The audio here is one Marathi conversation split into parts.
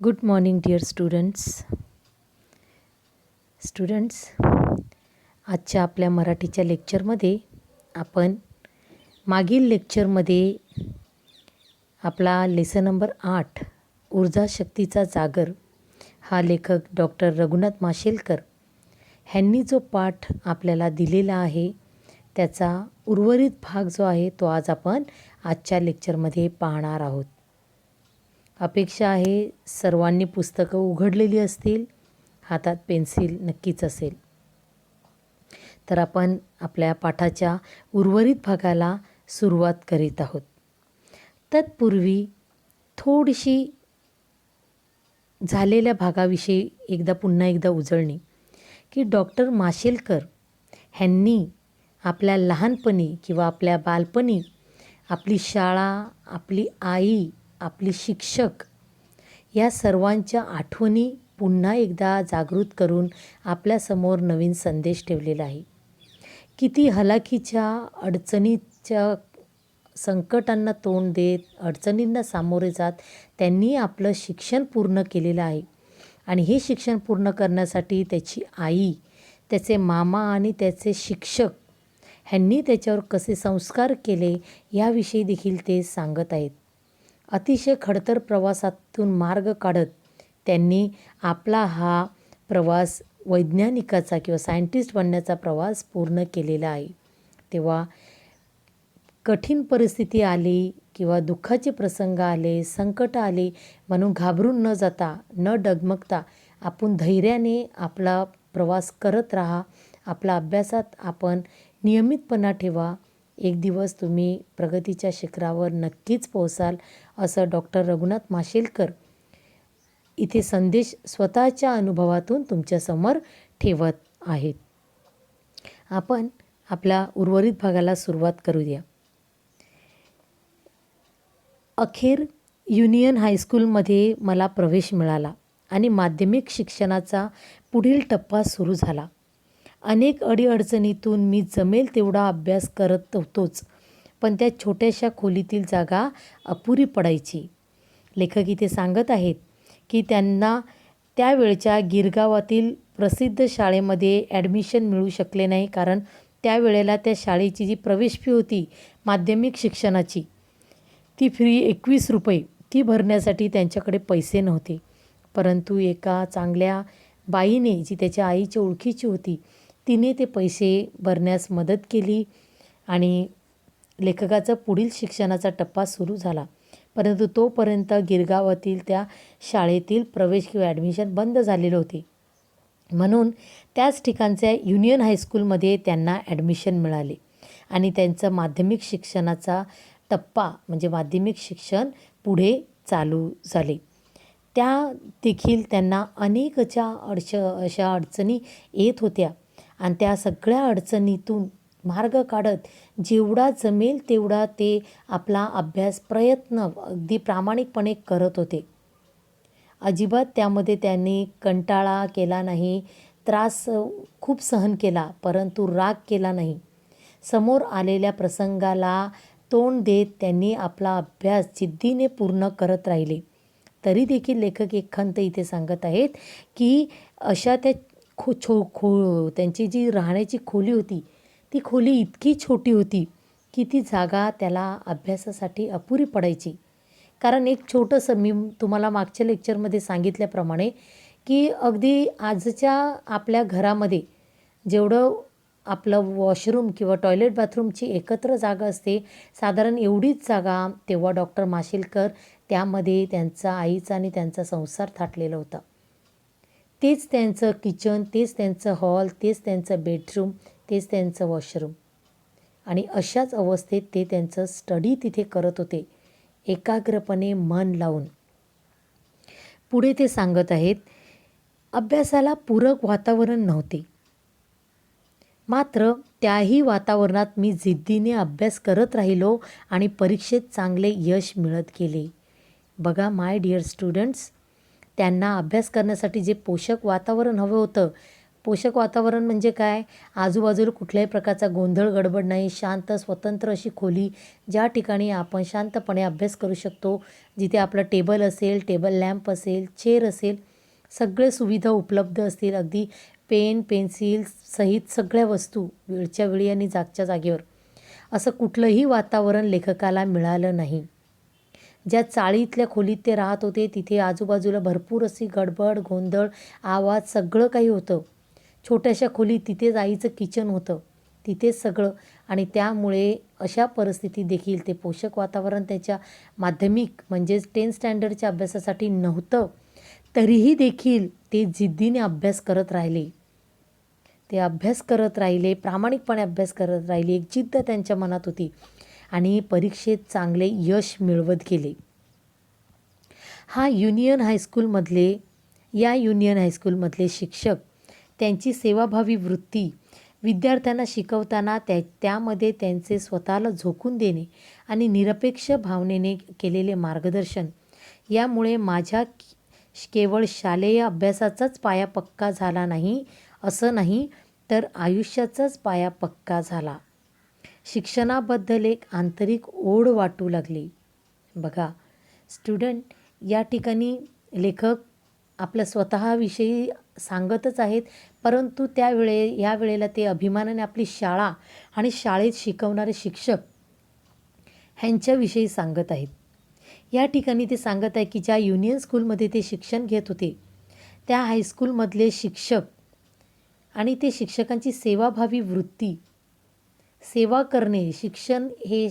Good morning dear students. आजच्या आपल्या मराठीच्या लेक्चरमध्ये आपण मागील लेक्चरमध्ये आपला लेसन नंबर 8 ऊर्जा शक्तीचा जागर हा लेखक डॉक्टर रघुनाथ माशेलकर ह्यांनी जो पाठ आपल्याला दिलेला आहे त्याचा उर्वरित भाग जो आहे तो आज आपण आजच्या लेक्चरमध्ये पाहणार आहोत. अपेक्षा आहे सर्वांनी पुस्तकं उघडलेली असतील, हातात पेन्सिल नक्कीच असेल. तर आपण आपल्या पाठाच्या उर्वरित भागाला सुरुवात करीत आहोत. तत्पूर्वी थोडीशी झालेल्या भागाविषयी पुन्हा एकदा उजळणी की डॉक्टर माशेलकर ह्यांनी आपल्या लहानपणी किंवा आपल्या बालपणी आपली शाळा, आपली आई, आपले शिक्षक या सर्वांच्या आठवणी पुन्हा एकदा जागृत करून आपल्यासमोर नवीन संदेश ठेवलेला आहे. किती हलाखीच्या अडचणीच्या संकटांना तोंड देत, अडचणींना सामोरे जात त्यांनी आपलं शिक्षण पूर्ण केलेलं आहे. आणि हे शिक्षण पूर्ण करण्यासाठी त्याची आई, त्याचे मामा आणि त्याचे शिक्षक ह्यांनी त्याच्यावर कसे संस्कार केले याविषयी देखील ते सांगत आहेत. अतिशय खडतर प्रवासातून मार्ग काढत त्यांनी आपला हा प्रवास वैज्ञानिकाचा किंवा सायंटिस्ट बनण्याचा प्रवास पूर्ण केलेला आहे. तेव्हा कठीण परिस्थिती आली किंवा दुःखाचे प्रसंग आले, संकट आले म्हणून घाबरून न जाता, न डगमगता आपण धैर्याने आपला प्रवास करत राहा. आपला अभ्यासात आपण नियमितपणा ठेवा. एक दिवस तुम्ही प्रगतीच्या शिखरावर नक्कीच पोहोचाल असं डॉक्टर रघुनाथ माशेलकर इथे संदेश स्वतःच्या अनुभवातून तुमच्यासमोर ठेवत आहेत. आपण आपल्या उर्वरित भागाला सुरुवात करूया. अखेर युनियन हायस्कूलमध्ये मला प्रवेश मिळाला आणि माध्यमिक शिक्षणाचा पुढील टप्पा सुरू झाला. अनेक अडीअडचणीतून मी जमेल तेवढा अभ्यास करत होतोच, पण त्या छोट्याशा खोलीतील जागा अपुरी पडायची. लेखक इथे सांगत आहेत की त्यांना त्यावेळच्या गिरगावातील प्रसिद्ध शाळेमध्ये ॲडमिशन मिळू शकले नाही, कारण त्यावेळेला त्या शाळेची जी प्रवेश फी होती माध्यमिक शिक्षणाची ती फी 21 रुपये, ती भरण्यासाठी त्यांच्याकडे पैसे नव्हते. परंतु एका चांगल्या बाईने जी त्याच्या आईच्या ओळखीची होती तिने ते पैसे भरण्यास मदत केली आणि लेखकाचा पुढील शिक्षणाचा टप्पा सुरू झाला. परंतु तोपर्यंत गिरगावातील त्या शाळेतील प्रवेश किंवा ॲडमिशन बंद झालेले होते. म्हणून त्याच ठिकाणच्या युनियन हायस्कूलमध्ये त्यांना ॲडमिशन मिळाले आणि त्यांचं माध्यमिक शिक्षणाचा टप्पा म्हणजे माध्यमिक शिक्षण पुढे चालू झाले. त्या देखील त्यांना अनेक अशा अडचणी येत होत्या आणि त्या सगळ्या अडचणीतून मार्ग काढत जेवढा जमेल तेवढा ते आपला अभ्यास प्रयत्न अगदी प्रामाणिकपणे करत होते. अजिबात त्यामध्ये त्यांनी कंटाळा केला नाही, त्रास खूप सहन केला, परंतु राग केला नाही. समोर आलेल्या प्रसंगाला तोंड देत त्यांनी आपला अभ्यास जिद्दीने पूर्ण करत राहिले. तरी देखील लेखक एक खंत इथे सांगत आहेत की अशा त्या त्यांची जी राहण्याची खोली होती ती खोली इतकी छोटी होती की ती जागा त्याला अभ्यासासाठी अपुरी पडायची. कारण एक छोटंसं मी तुम्हाला मागच्या लेक्चरमध्ये सांगितल्याप्रमाणे की अगदी आजच्या आपल्या घरामध्ये जेवढं आपलं वॉशरूम किंवा टॉयलेट बाथरूमची एकत्र जागा असते, साधारण एवढीच जागा तेव्हा डॉक्टर माशेलकर त्यामध्ये त्यांचा आईचा आणि त्यांचा संसार थाटलेला होता. तेच त्यांचं किचन, तेच त्यांचं हॉल, तेच त्यांचं बेडरूम, तेच त्यांचं वॉशरूम आणि अशाच अवस्थेत ते त्यांचं स्टडी तिथे करत होते, एकाग्रपणे मन लावून. पुढे ते सांगत आहेत, अभ्यासाला पूरक वातावरण नव्हते, मात्र त्याही वातावरणात मी जिद्दीने अभ्यास करत राहिलो आणि परीक्षेत चांगले यश मिळत गेले. बघा माय डिअर स्टुडंट्स, त्यांना अभ्यास करण्यासाठी जे पोषक वातावरण हवं होतं, पोषक वातावरण म्हणजे काय? आजूबाजूला कुठल्याही प्रकारचा गोंधळ गडबड नाही, शांत स्वतंत्र अशी खोली, ज्या ठिकाणी आपण शांतपणे अभ्यास करू शकतो, जिथे आपलं टेबल असेल, टेबल लॅम्प असेल, चेअर असेल, सगळे सुविधा उपलब्ध असतील. अगदी पेन, पेन्सिल सहित सगळ्या वस्तू वेळच्या वेळी आणि जागच्या जागेवर. असं कुठलंही वातावरण लेखकाला मिळालं नाही. ज्या चाळीतल्या खोलीत ते राहत होते तिथे आजूबाजूला भरपूर अशी गडबड, गोंधळ, आवाज सगळं काही होतं. छोट्याशा खोलीत तिथेच आईचं किचन होतं, तिथेच सगळं. आणि त्यामुळे अशा परिस्थितीत देखील ते पोषक वातावरण त्याच्या माध्यमिक म्हणजेच 10th स्टँडर्डच्या अभ्यासासाठी नव्हतं. तरीही देखील ते जिद्दीने अभ्यास करत राहिले. ते अभ्यास करत राहिले, प्रामाणिकपणे अभ्यास करत राहिले. एक जिद्द त्यांच्या मनात होती आणि परीक्षेत चांगले यश मिळवत गेले. युनियन हायस्कूलमधले शिक्षक त्यांची सेवाभावी वृत्ती विद्यार्थ्यांना शिकवताना त्यामध्ये त्यांचे स्वतःला झोकून देणे आणि निरपेक्ष भावनेने केलेले मार्गदर्शन यामुळे माझ्या केवळ शालेय अभ्यासाचाच पाया पक्का झाला नाही असं नाही, तर आयुष्याचाच पाया पक्का झाला. शिक्षणाबद्दल एक आंतरिक ओढ वाटू लागली. बघा स्टुडंट, या ठिकाणी लेखक आपल्या स्वतःविषयी सांगतच आहेत, परंतु या वेळेला ते अभिमानाने आपली शाळा आणि शाळेत शिकवणारे शिक्षक ह्यांच्याविषयी सांगत आहेत. या ठिकाणी ते सांगत आहे की ज्या युनियन स्कूलमध्ये ते शिक्षण घेत होते त्या हायस्कूलमधले शिक्षक आणि ते शिक्षकांची सेवाभावी वृत्ती, सेवा करणे, शिक्षण हे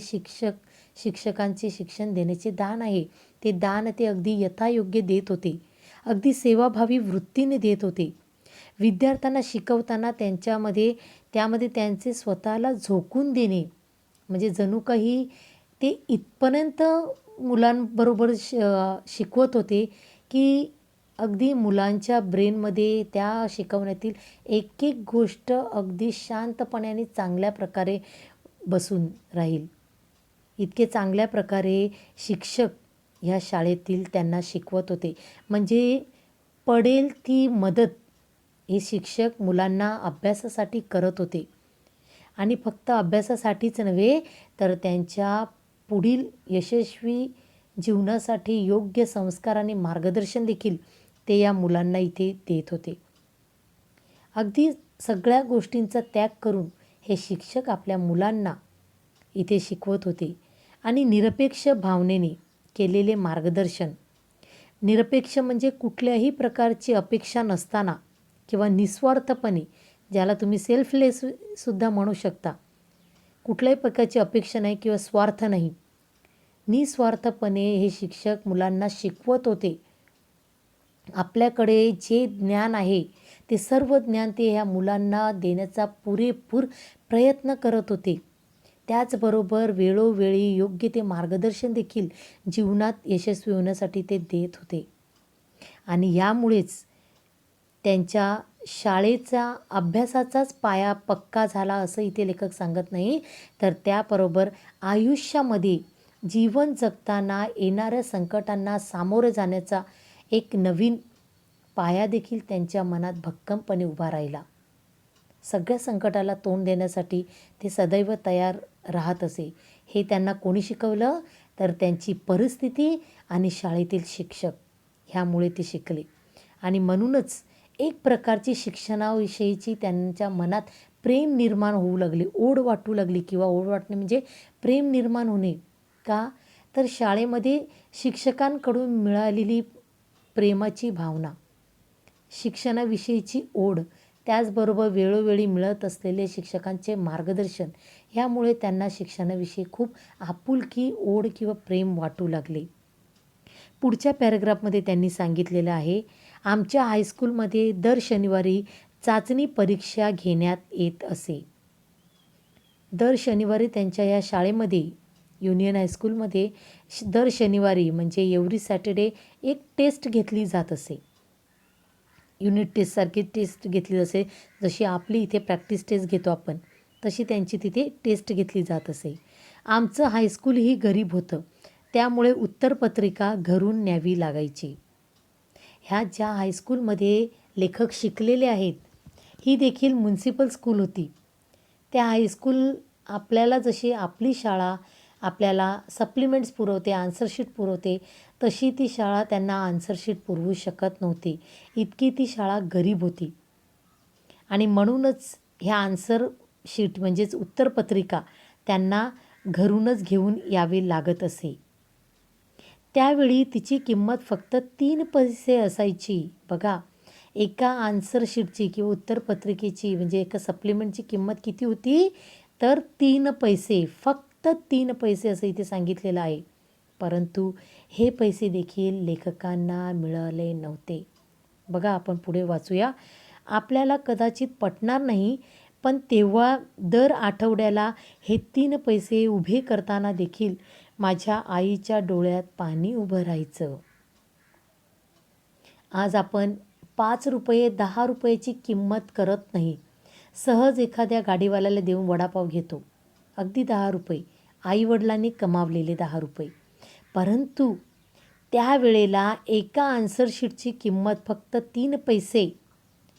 शिक्षकांचे शिक्षण देण्याचे दान आहे. ते दान ते अगदी यथायोग्य देत होते, अगदी सेवाभावी वृत्तीने देत होते. विद्यार्थ्यांना शिकवताना त्यामध्ये त्यांचे स्वतःला झोकून देणे म्हणजे जणू काही ते इथपर्यंत मुलांबरोबर शिकवत होते की अगदी मुलांच्या ब्रेनमध्ये त्या शिकवण्यातील एक एक गोष्ट अगदी शांतपणे आणि चांगल्या प्रकारे बसून राहील. इतके चांगल्या प्रकारे शिक्षक ह्या शाळेतील त्यांना शिकवत होते. म्हणजे पडेल ती मदत हे शिक्षक मुलांना अभ्यासासाठी करत होते. आणि फक्त अभ्यासासाठीच नव्हे, तर त्यांच्या पुढील यशस्वी जीवनासाठी योग्य संस्कार आणि मार्गदर्शन देखील ते या मुलांना इथे देत होते. अगदी सगळ्या गोष्टींचा त्याग करून हे शिक्षक आपल्या मुलांना इथे शिकवत होते. आणि निरपेक्ष भावनेने केलेले मार्गदर्शन, निरपेक्ष म्हणजे कुठल्याही प्रकारची अपेक्षा नसताना किंवा निस्वार्थपणे, ज्याला तुम्ही सेल्फलेससुद्धा म्हणू शकता, कुठल्याही प्रकारची अपेक्षा नाही किंवा स्वार्थ नाही, निस्वार्थपणे हे शिक्षक मुलांना शिकवत होते. आपल्याकडे जे ज्ञान आहे ते सर्व ज्ञान ते ह्या मुलांना देण्याचा पुरेपूर प्रयत्न करत होते. त्याचबरोबर वेळोवेळी योग्य ते मार्गदर्शन देखील जीवनात यशस्वी होण्यासाठी ते देत होते. आणि यामुळेच त्यांच्या शाळेचा अभ्यासाचाच पाया पक्का झाला असं इथे लेखक सांगत नाही, तर त्याबरोबर आयुष्यामध्ये जीवन जगताना येणाऱ्या संकटांना सामोरे जाण्याचा एक नवीन पाया देखील त्यांच्या मनात भक्कमपणे उभा राहिला. सगळ्या संकटाला तोंड देण्यासाठी ते सदैव तयार राहत असे. हे त्यांना कोणी शिकवलं, तर त्यांची परिस्थिती आणि शाळेतील शिक्षक, ह्यामुळे ते शिकले. आणि म्हणूनच एक प्रकारची शिक्षणाविषयीची त्यांच्या मनात प्रेम निर्माण होऊ लागले, ओढ वाटू लागली, किंवा ओढ वाटणे म्हणजे प्रेम निर्माण होणे. का तर शाळेमध्ये शिक्षकांकडून मिळालेली प्रेमाची भावना, शिक्षणाविषयीची ओढ, त्याचबरोबर वेळोवेळी मिळत असलेले शिक्षकांचे मार्गदर्शन, ह्यामुळे त्यांना शिक्षणाविषयी खूप आपुलकी, ओढ किंवा प्रेम वाटू लागले. पुढच्या पॅरेग्राफमध्ये त्यांनी सांगितलेलं आहे, आमच्या हायस्कूलमध्ये दर शनिवारी चाचणी परीक्षा घेण्यात येत असे. दर शनिवारी त्यांच्या या शाळेमध्ये, युनियन हायस्कूलमध्ये दर शनिवारी म्हणजे एव्हरी सॅटर्डे एक टेस्ट घेतली जात असे. युनिट टेस्टसारखी टेस्ट घेतली असे. जशी आपली इथे प्रॅक्टिस टेस्ट घेतो आपण, तशी त्यांची तिथे टेस्ट घेतली जात असे. आमचं हायस्कूलही गरीब होतं, त्यामुळे उत्तरपत्रिका घरून न्यावी लागायची. ह्या ज्या हायस्कूलमध्ये लेखक शिकलेले आहेत, ही देखील म्युन्सिपल स्कूल होती. त्या हायस्कूल आपल्याला जशी आपली शाळा आपल्याला सप्लिमेंट्स पुरवते, आन्सरशीट पुरवते, तशी ती शाळा त्यांना आन्सरशीट पुरवू शकत नव्हती. इतकी ती शाळा गरीब होती. आणि म्हणूनच ह्या आन्सर शीट म्हणजेच उत्तरपत्रिका त्यांना घरूनच घेऊन यावे लागत असे. त्यावेळी तिची किंमत फक्त 3 पैसे असायची. बघा, एका आन्सर शीटची किंवा उत्तरपत्रिकेची म्हणजे एका सप्लिमेंटची किंमत किती होती? तर 3 पैसे, फक्त 3 पैसे असं इथे सांगितलेलं आहे. परंतु हे पैसे देखील लेखकांना मिळाले नव्हते. बघा, आपण पुढे वाचूया. आपल्याला कदाचित पटणार नाही, पण तेव्हा दर आठवड्याला हे 3 पैसे उभे करताना देखील माझ्या आईच्या डोळ्यात पाणी उभं राहायचं. आज आपण 5 रुपये 10 रुपयाची किंमत करत नाही. सहज एखाद्या गाडीवाल्याला देऊन वडापाव घेतो. अगदी 10 रुपये, आईवडिलांनी कमावलेले 10 रुपये. परंतु त्यावेळेला एका आन्सर शीटची किंमत फक्त 3 पैसे,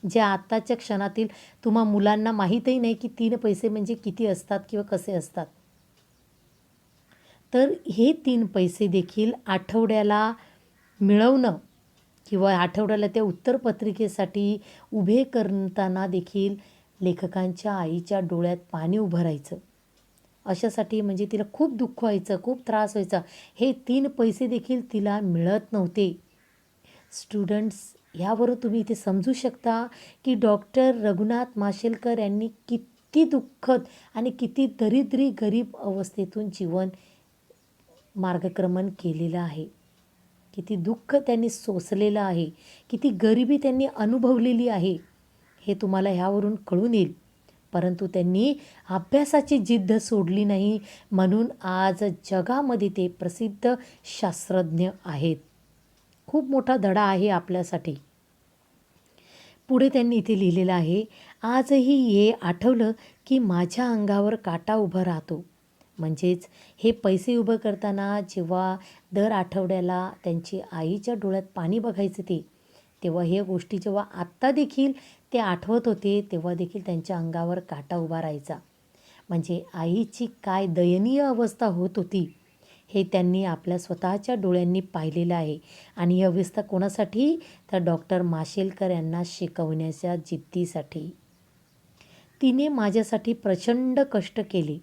जे आत्ताच्या क्षणातील तुम्हा मुलांना माहीतही नाही की 3 पैसे म्हणजे किती असतात किंवा कसे असतात. तर हे 3 पैसे देखील आठवड्याला मिळवणं किंवा आठवड्याला त्या उत्तरपत्रिकेसाठी उभे करताना देखील लेखकांच्या आईच्या डोळ्यात पाणी उभं राहायचं. अशासाठी म्हणजे तिला खूप दुःख व्हायचं, खूप त्रास व्हायचा. हे 3 पैसे देखील तिला मिळत नव्हते. स्टुडंट्स, ह्यावरून तुम्ही इथे समजू शकता की डॉक्टर रघुनाथ माशेलकर यांनी किती दुःखद आणि किती दरिद्री गरीब अवस्थेतून जीवन मार्गक्रमण केलेलं आहे. किती दुःख त्यांनी सोसलेलं आहे, किती गरिबी त्यांनी अनुभवलेली आहे, हे तुम्हाला ह्यावरून कळून येईल. परंतु त्यांनी अभ्यासाची जिद्द सोडली नाही, म्हणून आज जगामध्ये ते प्रसिद्ध शास्त्रज्ञ आहेत. खूप मोठा धडा आहे आपल्यासाठी. पुढे त्यांनी इथे लिहिलेलं आहे, आजही हे आठवलं की माझ्या अंगावर काटा उभा राहतो. म्हणजेच हे पैसे उभं करताना जेव्हा दर आठवड्याला त्यांची आईच्या डोळ्यात पाणी बघायचे तेव्हा हे गोष्टी जेव्हा आत्ता देखील ते आठवत होते, तेव्हा देखील त्यांच्या अंगावर काटा उभा राहायचा. म्हणजे आईची काय दयनीय अवस्था होत होती हे त्यांनी आपल्या स्वतःच्या डोळ्यांनी पाहिलेलं आहे. आणि ही अवस्था कोणासाठी? तर डॉक्टर माशेलकर यांना शिकवण्याच्या जिद्दीसाठी. तिने माझ्यासाठी प्रचंड कष्ट केले,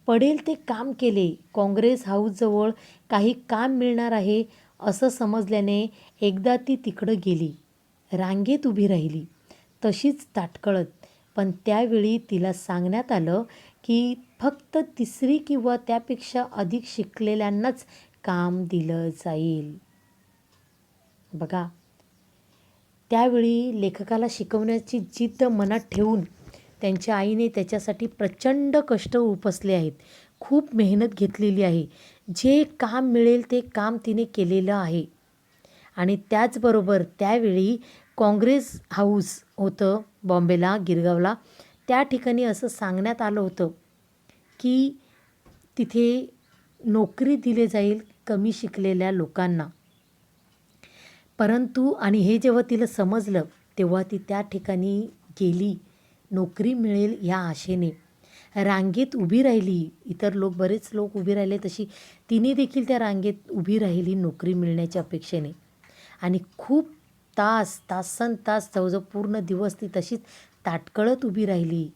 पडेल ते काम केले. काँग्रेस हाऊसजवळ काही काम मिळणार आहे असं समजल्याने एकदा ती तिकडं गेली, रांगेत उभी राहिली, तशीच ताटकळत. पण त्यावेळी तिला सांगण्यात आलं की फक्त 3री किंवा त्यापेक्षा अधिक शिकलेल्यांनाच काम दिलं जाईल. बघा, त्यावेळी लेखकाला शिकवण्याची जिद्द मनात ठेवून त्यांच्या आईने त्याच्यासाठी प्रचंड कष्ट उपसले आहेत, खूप मेहनत घेतलेली आहे. जे काम मिळेल ते काम तिने केलेलं आहे. आणि त्याचबरोबर त्यावेळी काँग्रेस हाऊस होतं बॉम्बेला, गिरगावला. त्या ठिकाणी असं सांगण्यात आलं होतं की तिथे नोकरी दिली जाईल कमी शिकलेल्या लोकांना. परंतु आणि हे जेव्हा तिला समजलं तेव्हा ती त्या ठिकाणी गेली, नोकरी मिळेल या आशेने रांगेत उभी राहिली. इतर बरेच लोक उभी राहिले, तशी तिने देखील त्या रांगेत उभी राहिली नोकरी मिळण्याच्या अपेक्षेने. आणि खूप तासनतास जवळजवळ पूर्ण दिवस ती तशीच ताटकळत उभी राहिली.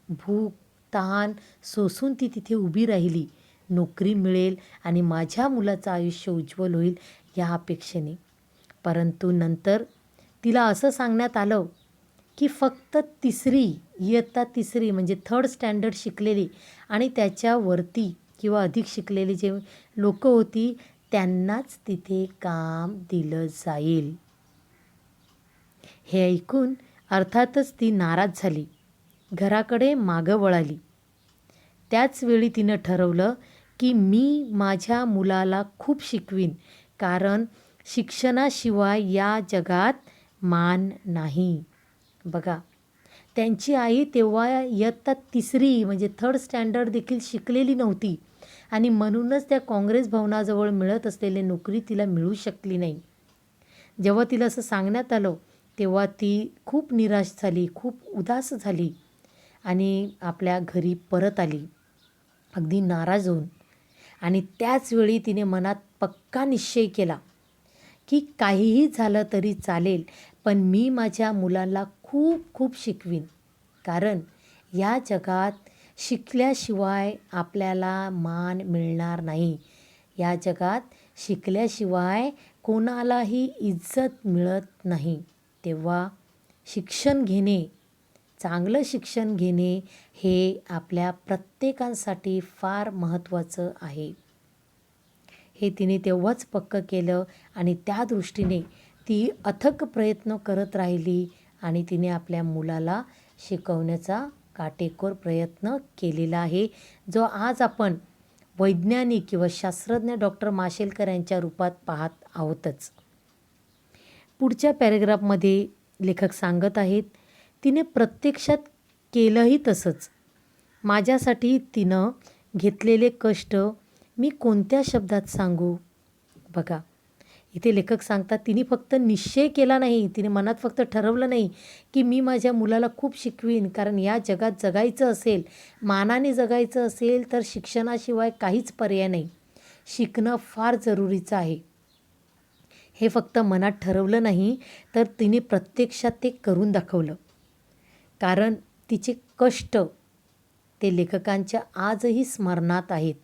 भूक तहान सोसून ती तिथे उभी राहिली, नोकरी मिळेल आणि माझ्या मुलाचं आयुष्य उज्ज्वल होईल या अपेक्षेने. परंतु नंतर तिला असं सांगण्यात आलं की फक्त 3री, इयत्ता 3री म्हणजे 3rd स्टँडर्ड शिकलेली आणि त्याच्यावरती किंवा अधिक शिकलेली जे लोकं होती त्यांनाच तिथे काम दिलं जाईल. हे ऐकून अर्थातच ती नाराज झाली, घराकडे मागं वळाली. त्याचवेळी तिनं ठरवलं की मी माझ्या मुलाला खूप शिकवीन, कारण शिक्षणाशिवाय या जगात मान नाही. बघा, त्यांची आई तेव्हा इयत्ता 3री म्हणजे 3rd स्टँडर्ड देखील शिकलेली नव्हती आणि म्हणूनच त्या काँग्रेस भवनाजवळ मिळत असलेली नोकरी तिला मिळू शकली नाही. जेव्हा तिला असं सांगण्यात आलं तेव्हा ती खूप निराश झाली, खूप उदास झाली आणि आपल्या घरी परत आली, अगदी नाराज होऊन. आणि त्याच वेळी तिने मनात पक्का निश्चय केला, की काहीही झालं तरी चालेल, पण मी माझ्या मुलाला खूप खूप शिकवीन. कारण या जगात शिकल्याशिवाय आपल्याला मान मिळणार नाही. या जगात शिकल्याशिवाय कोणालाही इज्जत मिळत नाही. तेव्हा शिक्षण घेणे, चांगलं शिक्षण घेणे हे आपल्या प्रत्येकासाठी फार महत्त्वाचं आहे. हे तिने तेव्हाच पक्कं केलं आणि त्या दृष्टीने ती अथक प्रयत्न करत राहिली आणि तिने आपल्या मुलाला शिकवण्याचा काटेकोर प्रयत्न केलेला आहे, जो आज आपण वैज्ञानिक किंवा शास्त्रज्ञ डॉक्टर माशेलकर यांच्या रूपात पाहत आहोतच. पुढच्या पॅरेग्राफमध्ये लेखक सांगत आहेत, तिने प्रत्यक्षात केलंही तसंच. माझ्यासाठी तिनं घेतलेले कष्ट मी कोणत्या शब्दात सांगू? बघा, इथे लेखक सांगतात, तिने फक्त निश्चय केला नाही, तिने मनात फक्त ठरवलं नाही की मी माझ्या मुलाला खूप शिकवीन. कारण या जगात जगायचं असेल, मानाने जगायचं असेल तर शिक्षणाशिवाय काहीच पर्याय नाही. शिकणं फार जरुरीचं आहे. हे फक्त मनात ठरवलं नाही, तर तिने प्रत्यक्षात ते करून दाखवलं. कारण तिचे कष्ट ते लेखकांच्या आजही स्मरणात आहेत.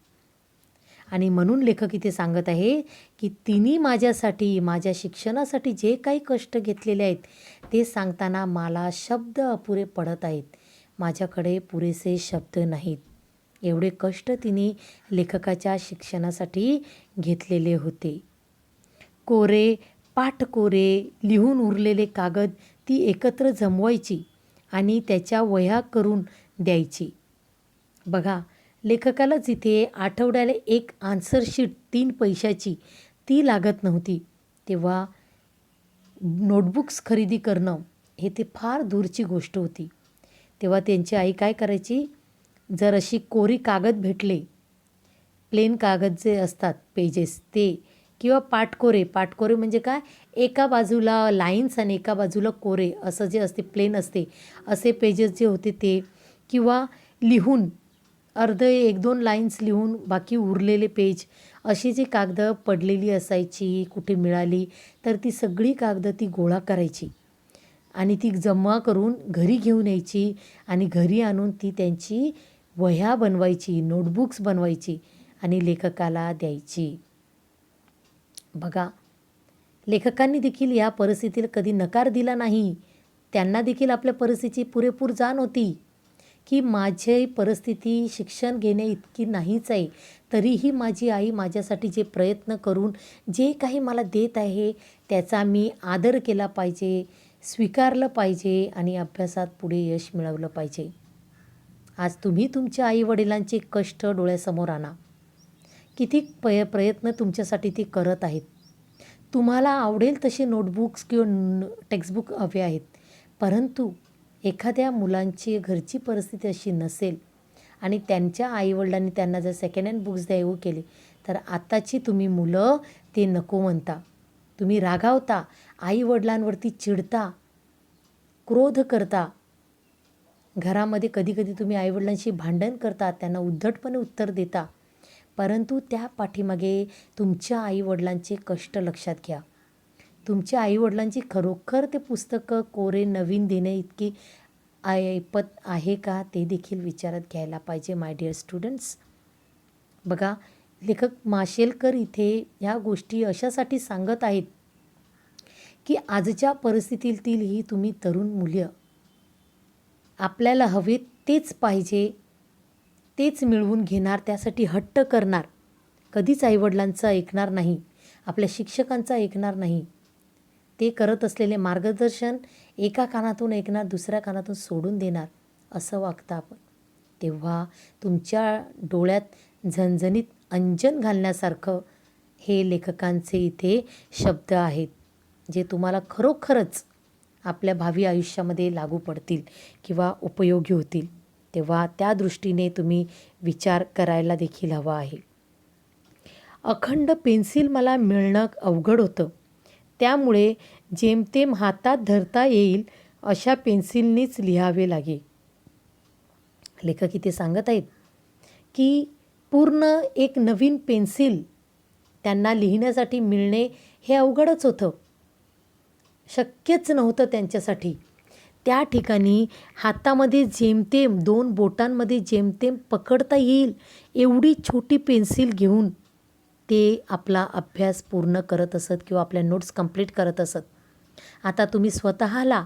आणि म्हणून लेखक इथे सांगत आहे की तिने माझ्यासाठी, माझ्या शिक्षणासाठी जे काही कष्ट घेतलेले आहेत, ते सांगताना मला शब्द अपुरे पडत आहेत. माझ्याकडे पुरेसे शब्द नाहीत. एवढे कष्ट तिने लेखकाच्या शिक्षणासाठी घेतलेले होते. कोरे, पाठकोरे, लिहून उरलेले कागद ती एकत्र जमवायची आणि त्याच्या वह्या करून द्यायची. बघा, लेखकालाच इथे आठवड्याला एक आन्सर शीट 3 पैशाची ती लागत नव्हती. तेव्हा नोटबुक्स खरेदी करणं हे ते फार दूरची गोष्ट होती. तेव्हा त्यांची आई काय करायची, जर अशी कोरी कागद भेटले, प्लेन कागद जे असतात पेजेस ते, किंवा पाठकोरे म्हणजे काय, एका बाजूला लाईन्स आणि एका बाजूला कोरे असं जे असते, प्लेन असते, असे पेजेस जे होते ते, किंवा लिहून अर्धे 1-2 लाईन्स लिहून बाकी उरलेले पेज, अशी जी कागदं पडलेली असायची, कुठे मिळाली तर ती सगळी कागदं ती गोळा करायची आणि ती जमा करून घरी घेऊन यायची आणि घरी आणून ती त्यांची वह्या बनवायची, नोटबुक्स बनवायची आणि लेखकाला द्यायची. बघा, लेखकांनी देखील या परिस्थितीला कधी नकार दिला नाही. त्यांना देखील आपल्या परिस्थितीची पुरेपूर जाण होती की माझी परिस्थिती शिक्षण घेणे इतकी नाहीच आहे, तरीही माझी आई माझ्यासाठी जे प्रयत्न करून जे काही मला देत आहे त्याचा मी आदर केला पाहिजे, स्वीकारलं पाहिजे आणि अभ्यासात पुढे यश मिळवलं पाहिजे. आज तुम्ही तुमच्या आईवडिलांचे कष्ट डोळ्यासमोर आणा. किती प्रयत्न तुमच्यासाठी ते करत आहेत. तुम्हाला आवडेल तसे नोटबुक्स किंवा टेक्स्टबुक हवे आहेत, परंतु एखाद्या मुलांची घरची परिस्थिती अशी नसेल आणि त्यांच्या आईवडिलांनी त्यांना जर सेकंड हँड बुक्स द्यावे केले, तर आताची तुम्ही मुलं ते नको म्हणता. तुम्ही रागावता, आईवडिलांवरती चिडता, क्रोध करता. घरामध्ये कधीकधी तुम्ही आईवडिलांशी भांडण करता, त्यांना उद्धटपणे उत्तर देता. परंतु त्या पाठीमागे तुमच्या आईवडिलांचे कष्ट लक्षात घ्या. तुमच्या आईवडिलांची खरोखर ते पुस्तकं कोरे नवीन देणे इतकी ऐपत आहे का, ते देखील विचारात घ्यायला पाहिजे माय डिअर स्टुडंट्स. बघा, लेखक माशेलकर इथे ह्या गोष्टी अशासाठी सांगत आहेत की आजच्या परिस्थितीतील ही तुम्ही तरुण मुलं आपल्याला हवे तेच पाहिजे, तेच मिळवून घेणार, त्यासाठी हट्ट करणार, कधीच आईवडिलांचं ऐकणार नाही, आपल्या शिक्षकांचं ऐकणार नाही. ते करत असलेले मार्गदर्शन एका कानातून ऐकणार, दुसऱ्या कानातून सोडून देणार, असं वागता आपण. तेव्हा तुमच्या डोळ्यात झणझणीत अंजन घालण्यासारखं हे लेखकांचे इथे शब्द आहेत, जे तुम्हाला खरोखरच आपल्या भावी आयुष्यामध्ये लागू पडतील किंवा उपयोगी होतील. तेव्हा त्या दृष्टीने तुम्ही विचार करायला देखील हवा आहे. अखंड पेन्सिल मला मिळणं अवघड होतं. त्यामुळे जेमतेम हातात धरता येईल अशा पेन्सिलनीच लिहावे लागे. लेखक इथे सांगत आहेत की पूर्ण एक नवीन पेन्सिल त्यांना लिहिण्यासाठी मिळणे हे अवघडच होतं, शक्यच नव्हतं त्यांच्यासाठी. त्या ठिकाणी हातामध्ये जेमतेम 2 बोटांमध्ये जेमतेम पकडता येईल एवढी छोटी पेन्सिल घेऊन ते आपला अभ्यास पूर्ण करत असत किंवा आपल्या नोट्स कंप्लीट करत असत. आता तुम्ही स्वतःला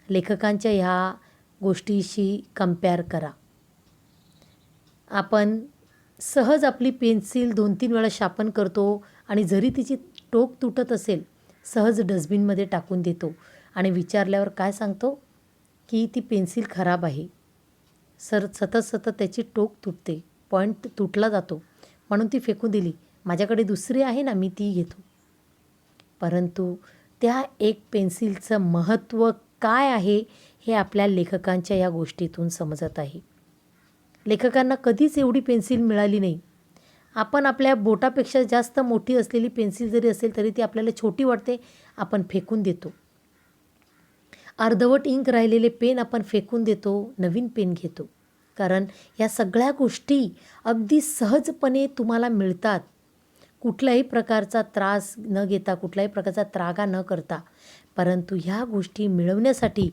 लेखकांच्या ह्या गोष्टीशी कंपेअर करा. आपण सहज आपली पेन्सिल 2-3 वेळा शार्पन करतो आणि जरी तिची टोक तुटत असेल सहज डस्टबिनमध्ये टाकून देतो आणि विचारल्यावर काय सांगतो की ती पेन्सिल खराब आहे. सतत त्याची टोक तुटते, पॉईंट तुटला जातो म्हणून ती फेकून दिली. माझ्याकडे दुसरी आहे ना, मी ती घेतो. परंतु त्या एक पेन्सिलचं महत्त्व काय आहे हे आपल्या लेखकांच्या या गोष्टीतून समजत आहे. लेखकांना कधीच एवढी पेन्सिल मिळाली नाही. आपण आपल्या बोटापेक्षा जास्त मोठी असलेली पेन्सिल जरी असेल तरी ती आपल्याला छोटी वाटते, आपण फेकून देतो. अर्धवट इंक राहिलेले पेन आपण फेकून देतो, नवीन पेन घेतो. कारण या सगळ्या गोष्टी अगदी सहजपणे तुम्हाला मिळतात. कुठल्याही प्रकारचा त्रास न घेता, कुठल्याही प्रकारचा त्रागा न करता. परंतु ह्या गोष्टी मिळवण्यासाठी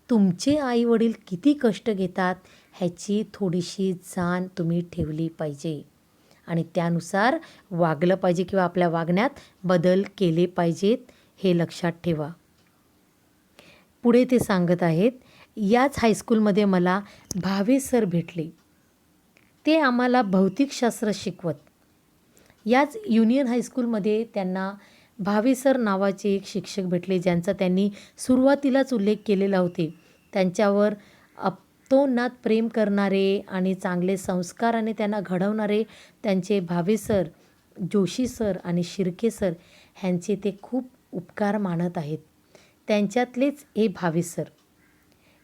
तुमचे आईवडील किती कष्ट घेतात ह्याची थोडीशी जाण तुम्ही ठेवली पाहिजे आणि त्यानुसार वागलं पाहिजे किंवा आपल्या वागण्यात बदल केले पाहिजेत, हे लक्षात ठेवा. पुढे ते सांगत आहेत, याच हायस्कूलमध्ये मला भावे सर भेटले. ते आम्हाला भौतिकशास्त्र शिकवत. याच युनियन हायस्कूलमध्ये त्यांना भावे सर नावाचे एक शिक्षक भेटले, ज्यांचा त्यांनी सुरुवातीलाच उल्लेख केलेला होते. त्यांच्यावर अतोनात प्रेम करणारे आणि चांगले संस्काराने त्यांना घडवणारे त्यांचे भावे सर, जोशी सर आणि शिर्के सर ह्यांचे ते खूप उपकार मानत आहेत. त्यांच्यातलेच हे भावे सर.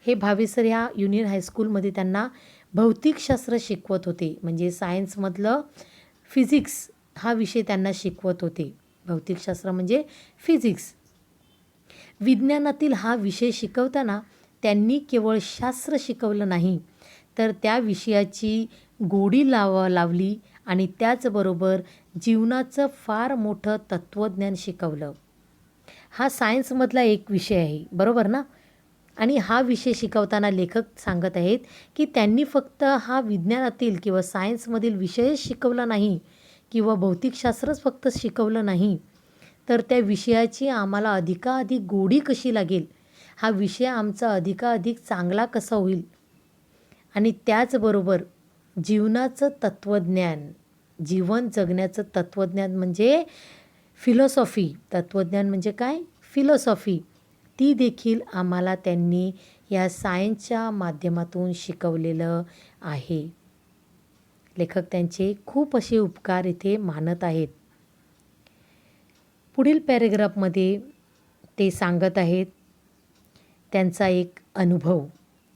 हे भावे सर ह्या युनियन हायस्कूलमध्ये त्यांना भौतिकशास्त्र शिकवत होते. म्हणजे सायन्समधलं फिजिक्स हा विषय त्यांना शिकवत होते. भौतिकशास्त्र म्हणजे फिजिक्स. विज्ञानातील हा विषय शिकवताना त्यांनी केवळ शास्त्र शिकवलं नाही, तर त्या विषयाची गोडी लावली आणि त्याचबरोबर जीवनाचं फार मोठं तत्त्वज्ञान शिकवलं. हा सायन्समधला एक विषय आहे, बरोबर ना? आणि हा विषय शिकवताना लेखक सांगत आहेत की त्यांनी फक्त हा विज्ञानातील किंवा सायन्समधील विषयच शिकवला नाही किंवा भौतिकशास्त्रच फक्त शिकवलं नाही, तर त्या विषयाची आम्हाला अधिकाधिक गोडी कशी लागेल, हा विषय आमचा अधिकाधिक चांगला कसा होईल आणि त्याचबरोबर जीवनाचं तत्त्वज्ञान, जीवन जगण्याचं तत्त्वज्ञान म्हणजे फिलॉसॉफी. तत्त्वज्ञान म्हणजे काय? फिलॉसॉफी. ती देखील आम्हाला त्यांनी या सायन्सच्या माध्यमातून शिकवलेलं आहे. लेखक त्यांचे खूप असे उपकार इथे मानत आहेत. पुढील पॅरेग्राफमध्ये ते सांगत आहेत त्यांचा एक अनुभव,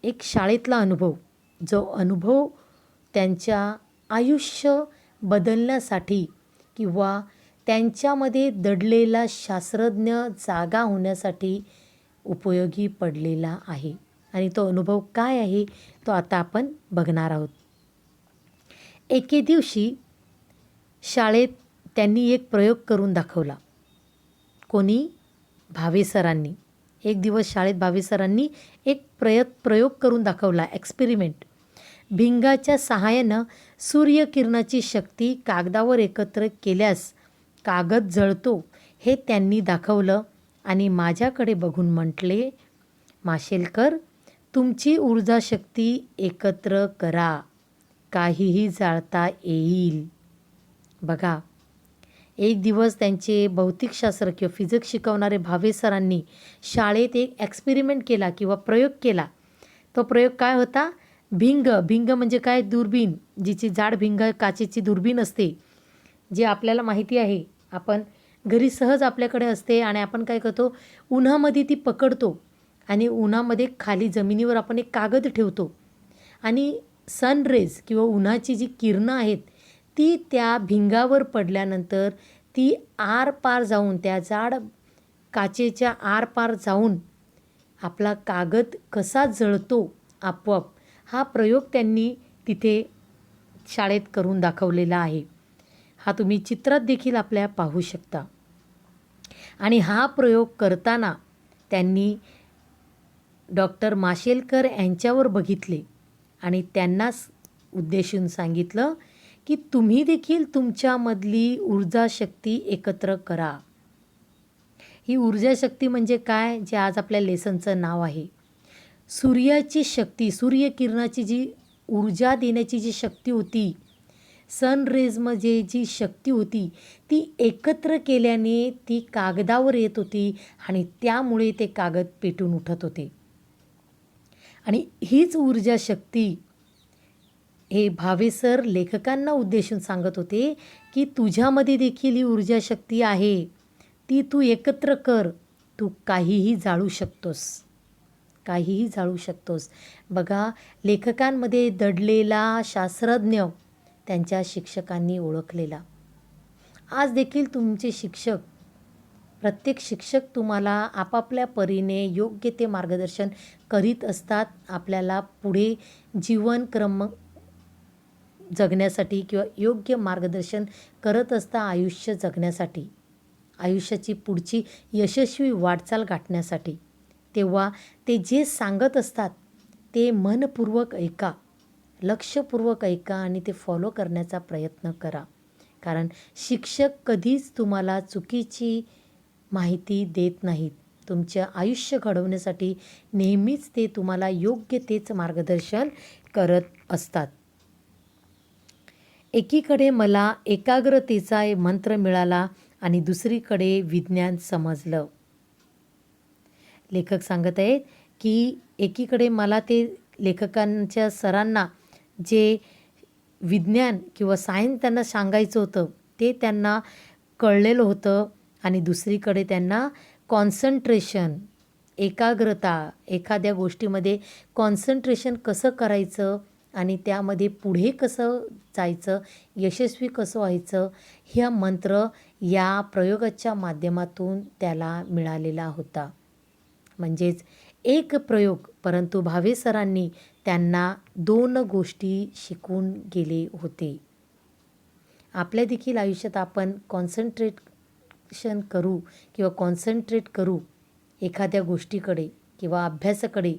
एक शाळेतला अनुभव, जो अनुभव त्यांच्या आयुष्य बदलण्यासाठी किंवा त्यांच्यामध्ये दडलेला शास्त्रज्ञ जागा होण्यासाठी उपयोगी पडलेला आहे. आणि तो अनुभव काय आहे तो आता आपण बघणार आहोत. एके दिवशी शाळेत त्यांनी एक प्रयोग करून दाखवला. कोणी? भावे सरांनी. एक दिवस शाळेत भावे सरांनी एक प्रयोग करून दाखवला, एक्सपेरिमेंट. भिंगाच्या सहाय्यानं सूर्यकिरणाची शक्ती कागदावर एकत्र केल्यास कागद जळतो हे त्यांनी दाखवलं आणि माझ्याकडे बघून म्हटले, माशेलकर, तुमची ऊर्जाशक्ती एकत्र करा, काहीही जाळता येईल. बघा, एक दिवस त्यांचे भौतिकशास्त्र किंवा फिजिक्स शिकवणारे भावे सरांनी शाळेत एक एक्सपेरिमेंट केला किंवा प्रयोग केला. तो प्रयोग काय होता? भिंग म्हणजे काय? दुर्बीण. जिची जाड भिंग काचेची दुर्बीण असते, जे आपल्याला माहिती आहे. आपण घरी सहज आपल्याकडे असते आणि आपण काय करतो, उन्हामध्ये ती पकडतो आणि उन्हामध्ये खाली जमिनीवर आपण एक कागद ठेवतो आणि सनरेज किंवा उन्हाची जी किरणं आहेत ती त्या भिंगावर पडल्यानंतर ती आरपार जाऊन त्या जाड काचेच्या आरपार जाऊन आपला कागद कसा जळतो आपोआप, हा प्रयोग त्यांनी तिथे शाळेत करून दाखवलेला आहे. हा तुम्ही चित्रात देखील आपल्या पाहू शकता. आणि हा प्रयोग करताना त्यांनी डॉक्टर माशेलकर यांच्यावर बघितले आणि त्यांनाच उद्देशून सांगितलं की तुम्ही देखील तुमच्यामधली ऊर्जा शक्ती एकत्र करा. ही ऊर्जा शक्ती म्हणजे काय, जे आज आपल्या लेसनचं नाव आहे. सूर्याची शक्ती, सूर्यकिरणाची जी ऊर्जा देण्याची जी शक्ती होती, सनरेजमध्ये जी शक्ती होती, ती एकत्र केल्याने ती कागदावर येत होती आणि त्यामुळे ते कागद पेटून उठत होते. आणि हीच ऊर्जा शक्ती हे भावे सर लेखकांना उद्देशून सांगत होते की तुझ्यामध्ये देखील ही ऊर्जा शक्ती आहे, ती तू एकत्र कर, तू काहीही जाळू शकतोस, काहीही जाळू शकतोस. बघा, लेखकांमध्ये दडलेला शास्त्रज्ञ त्यांच्या शिक्षकांनी ओळखलेला. आज देखील तुमचे शिक्षक, प्रत्येक शिक्षक तुम्हाला आपापल्या परीने योग्य ते मार्गदर्शन करीत असतात, आपल्याला पुढे जीवनक्रम जगण्यासाठी किंवा योग्य मार्गदर्शन करत असता आयुष्य जगण्यासाठी, आयुष्याची पुढची यशस्वी वाटचाल गाठण्यासाठी. तेव्हा ते जे सांगत असतात ते मनपूर्वक ऐका, लक्षपूर्वक ऐका आणि ते फॉलो करण्याचा प्रयत्न करा. कारण शिक्षक कधीच तुम्हाला चुकीची माहिती देत नाहीत. तुमचं आयुष्य घडवण्यासाठी नेहमीच ते तुम्हाला योग्य तेच मार्गदर्शन करत असतात. एकीकडे मला एकाग्रतेचा मंत्र मिळाला आणि दुसरीकडे विज्ञान समजलं. लेखक सांगत आहेत की एकीकडे मला ते लेखकांच्या सरांना जे विज्ञान किंवा सायन्स त्यांना सांगायचं होतं ते त्यांना कळलेलं होतं आणि दुसरीकडे त्यांना कॉन्सन्ट्रेशन, एकाग्रता, एखाद्या गोष्टीमध्ये कॉन्सन्ट्रेशन कसं करायचं आणि त्यामध्ये पुढे कसं जायचं, यशस्वी कसं व्हायचं, हा मंत्र या प्रयोगाच्या माध्यमातून त्याला मिळालेला होता. म्हणजेच एक प्रयोग, परंतु भावे सरांनी त्यांना 2 गोष्टी शिकवून गेले होते. आपल्या देखील आयुष्यात आपण कॉन्सन्ट्रेशन करू किंवा कॉन्सन्ट्रेट करू एखाद्या गोष्टीकडे किंवा अभ्यासाकडे.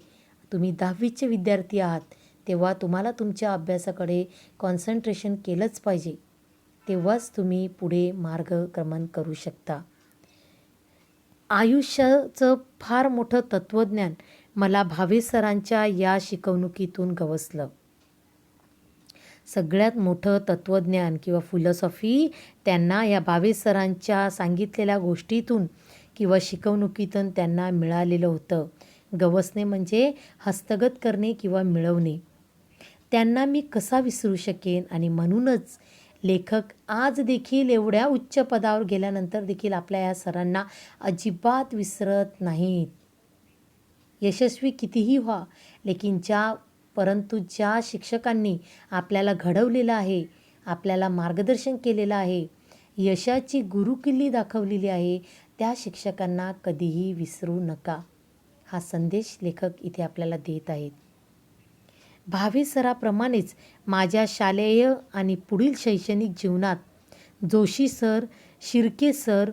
तुम्ही 10वीचे विद्यार्थी आहात, तेव्हा तुम्हाला तुमच्या अभ्यासाकडे कॉन्सन्ट्रेशन केलंच पाहिजे, तेव्हाच तुम्ही पुढे मार्गक्रमण करू शकता. आयुष्याचं फार मोठं तत्त्वज्ञान मला भावे सरांच्या या शिकवणुकीतून गवसलं. सगळ्यात मोठं तत्त्वज्ञान किंवा फिलॉसॉफी त्यांना या भावे सरांच्या सांगितलेल्या गोष्टीतून किंवा शिकवणुकीतून त्यांना मिळालेलं होतं. गवसणे म्हणजे हस्तगत करणे किंवा मिळवणे. त्यांना मी कसा विसरू शकेन. आणि म्हणूनच लेखक आज देखील एवढ्या उच्च पदावर गेल्यानंतर देखील आपल्या या सरांना अजिबात विसरत नाहीत. यशस्वी कितीही व्हा, लेकिन परंतु ज्या शिक्षकांनी आपल्याला घडवलेलं आहे, आपल्याला मार्गदर्शन केलेलं आहे, यशाची गुरुकिल्ली दाखवलेली आहे, त्या शिक्षकांना कधीही विसरू नका. हा संदेश लेखक इथे आपल्याला देत आहेत. भावे सराप्रमाणेच माझ्या शालेय आणि पुढील शैक्षणिक जीवनात जोशी सर, शिर्के सर,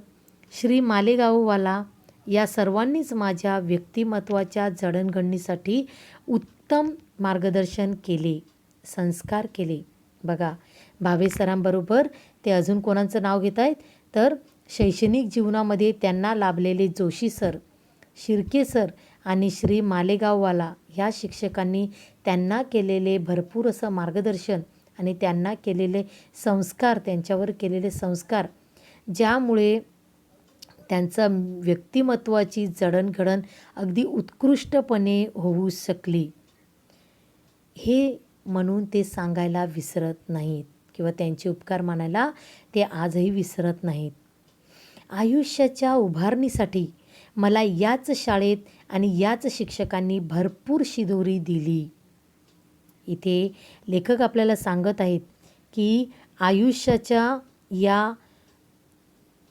श्री मालेगाववाला या सर्वांनीच माझ्या व्यक्तिमत्त्वाच्या जडणघडणीसाठी उत्तम मार्गदर्शन केले, संस्कार केले. बघा, भावे सरांबरोबर ते अजून कोणाचं नाव घेत आहेत तर शैक्षणिक जीवनामध्ये त्यांना लाभलेले जोशी सर, शिर्के सर आणि श्री मालेगाववाला ह्या शिक्षकांनी त्यांना केलेले भरपूर असं मार्गदर्शन आणि त्यांना केलेले संस्कार, त्यांच्यावर केलेले संस्कार, ज्यामुळे त्यांचं व्यक्तिमत्त्वाची जडणघडण अगदी उत्कृष्टपणे होऊ शकली. हे म्हणून ते सांगायला विसरत नाहीत किंवा त्यांचे उपकार मानायला ते आजही विसरत नाहीत. आयुष्याच्या उभारणीसाठी मला याच शाळेत आणि याच शिक्षकांनी भरपूर शिदोरी दिली. इथे लेखक आपल्याला सांगत आहेत की आयुष्याच्या या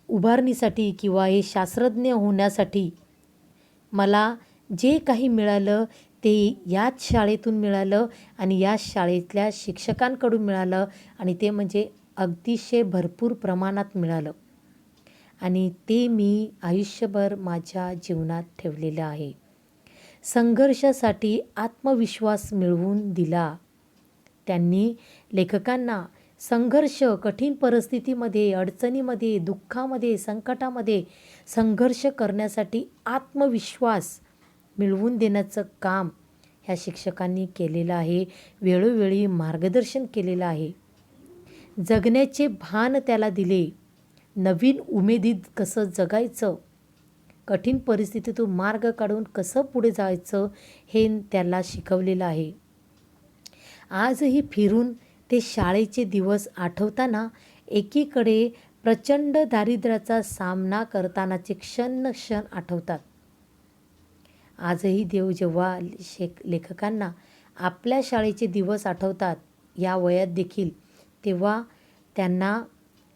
उभारणीसाठी किंवा हे शास्त्रज्ञ होण्यासाठी मला जे काही मिळालं ते याच शाळेतून मिळालं आणि या शाळेतल्या शिक्षकांकडून मिळालं आणि ते म्हणजे अतिशय भरपूर प्रमाणात मिळालं आणि ते मी आयुष्यभर माझ्या जीवनात ठेवलेलं आहे. संघर्षासाठी आत्मविश्वास मिळवून दिला. त्यांनी लेखकांना संघर्ष, कठीण परिस्थितीमध्ये, अडचणीमध्ये, दुःखामध्ये, संकटामध्ये संघर्ष करण्यासाठी आत्मविश्वास मिळवून देण्याचं काम ह्या शिक्षकांनी केलेलं आहे. वेळोवेळी मार्गदर्शन केलेलं आहे. जगण्याचे भान त्याला दिले. नवीन उमेदीत कसं जगायचं, कठीण परिस्थितीतून मार्ग काढून कसं पुढे जायचं हे त्याला शिकवलेलं आहे. आजही फिरून ते शाळेचे दिवस आठवताना एकीकडे प्रचंड दारिद्र्याचा सामना करतानाचे क्षण आठवतात. आजही जेव्हा लेखकांना आपल्या शाळेचे दिवस आठवतात या वयात देखील, तेव्हा त्यांना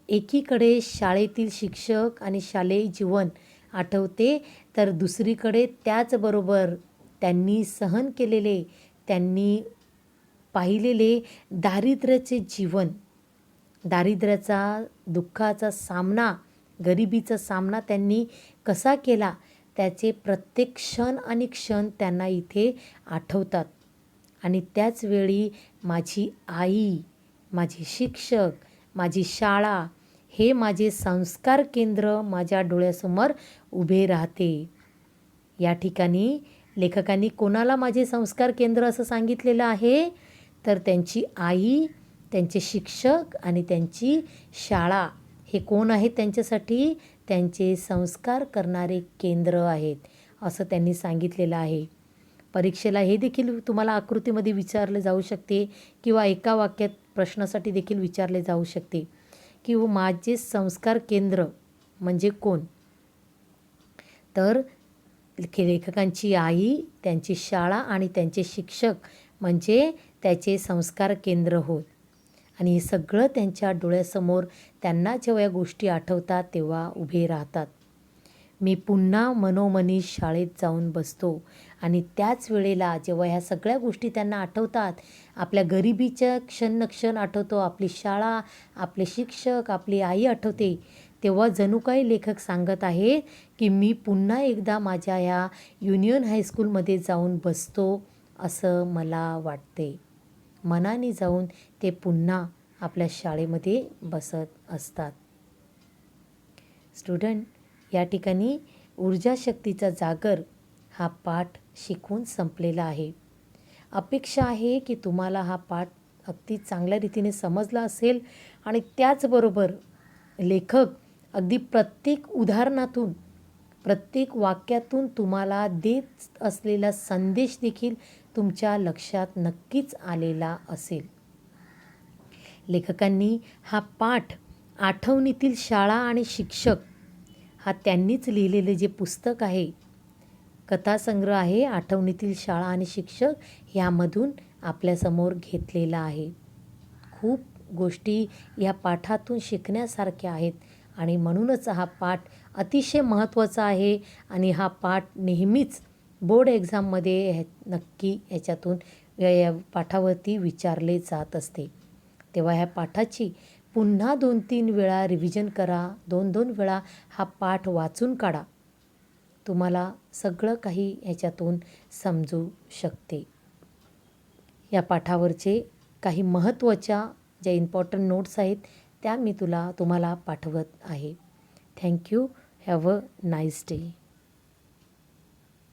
एकीकडे शाळेतील शिक्षक आणि शालेय जीवन आठवते, तर दुसरीकडे त्याचबरोबर त्यांनी सहन केलेले, त्यांनी पाहिलेले दारिद्र्याचे जीवन, दारिद्र्याचा, दुःखाचा सामना, गरिबीचा सामना त्यांनी कसा केला त्याचे प्रत्येक क्षण आणि क्षण त्यांना इथे आठवतात. आणि त्याचवेळी माझी आई, माझे शिक्षक, माझी शाळा हे माझे संस्कार केंद्र माझ्या डोळ्यासमोर उभे राहते. या ठिकाणी लेखकांनी कोणाला माझे संस्कार केंद्र असं सांगितलेलं आहे, तर त्यांची आई, त्यांचे शिक्षक आणि त्यांची शाळा हे कोण आहेत त्यांच्यासाठी? त्यांचे संस्कार करणारे केंद्र आहेत असं त्यांनी सांगितलेलं आहे. परीक्षेला हे देखील तुम्हाला आकृतीमध्ये विचारले जाऊ शकते किंवा एका वाक्यात प्रश्नासाठी देखील विचारले जाऊ शकते की माझे संस्कार केंद्र म्हणजे कोण? तर लेखकांची आई, त्यांची शाळा आणि त्यांचे शिक्षक म्हणजे त्याचे संस्कार केंद्र होत. आणि हे सगळं त्यांच्या डोळ्यासमोर त्यांना जेव्हा या गोष्टी आठवतात तेव्हा उभे राहतात. मी पुन्हा मनोमनी शाळेत जाऊन बसतो आणि त्याच वेळेला जेव्हा ह्या सगळ्या गोष्टी त्यांना आठवतात, आपल्या गरिबीच्या क्षण आठवतो, आपली शाळा, आपले शिक्षक, आपली आई आठवते, तेव्हा जणू काही लेखक सांगत आहे की मी पुन्हा एकदा माझ्या ह्या युनियन हायस्कूलमध्ये जाऊन बसतो असं मला वाटते. मनाने जाऊन ते पुन्हा आपल्या शाळेमध्ये बसत असतात. स्टुडंट, या ठिकाणी ऊर्जा शक्तीचा जागर हा पाठ शिकवून संपलेला आहे. अपेक्षा आहे की तुम्हाला हा पाठ अगदी चांगल्या रीतीने समजला असेल आणि त्याचबरोबर लेखक अगदी प्रत्येक उदाहरणातून, प्रत्येक वाक्यातून तुम्हाला देत असलेला संदेश देखील तुमच्या लक्षात नक्कीच आलेला असेल. लेखकांनी हा पाठ आठवणीतील शाळा आणि शिक्षक हा त्यांनीच लिहिलेले जे पुस्तक आहे, कथासंग्रह आहे आठवणीतील शाळा आणि शिक्षक, यामधून आपल्यासमोर घेतलेला आहे. खूप गोष्टी या पाठातून शिकण्यासारख्या आहेत आणि म्हणूनच हा पाठ अतिशय महत्त्वाचा आहे आणि हा पाठ नेहमीच बोर्ड एक्झाममध्ये नक्की ह्याच्यातून या पाठावरती विचारले जात असते. तेव्हा ह्या पाठाची पुन्हा 2-3 वेळा रिव्हिजन करा, 2-2 वेळा हा पाठ वाचून काढा. तुम्हाला सगळं काही ह्याच्यातून समजू शकते. या पाठावरचे काही महत्त्वाच्या ज्या इम्पॉर्टंट नोट्स आहेत त्या मी तुम्हाला पाठवत आहे. Thank you. Have a nice day.